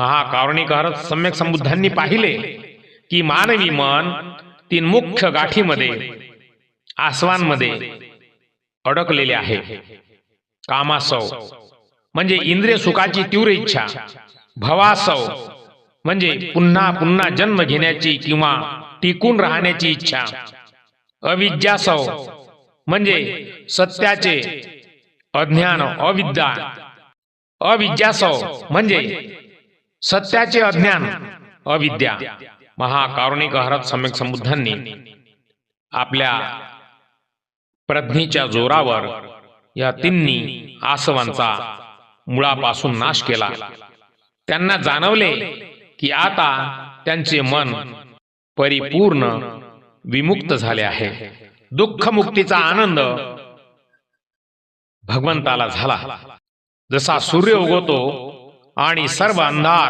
महाकारुणिक सम्यक संबुद्धांनी पाहिले की मानवी मन तीन मुख्य गाठीमध्ये आसवांमध्ये अडकलेले आहे. कामासव म्हणजे इंद्रिय सुखाची तीव्र इच्छा, भवासव म्हणजे पुन्हा पुन्हा जन्म घेण्याची किंवा टिकून राहण्याची इच्छा, अविद्यासव म्हणजे सत्याचे अज्ञान अविद्या, अविद्यासव म्हणजे सत्याचे अज्ञान अविद्या. महाकारुणिक सम्यक संबुद्धांनी आपल्या प्रज्ञेच्या जोरावर या तिन्ही आसवांचा मुळापासून नाश केला. त्यांना जाणवले की आता त्यांचे मन परिपूर्ण विमुक्त झाले आहे. दुःख मुक्तीचा आनंद भगवंताला झाला. जसा सूर्य उगवतो आणि सर्व अंधार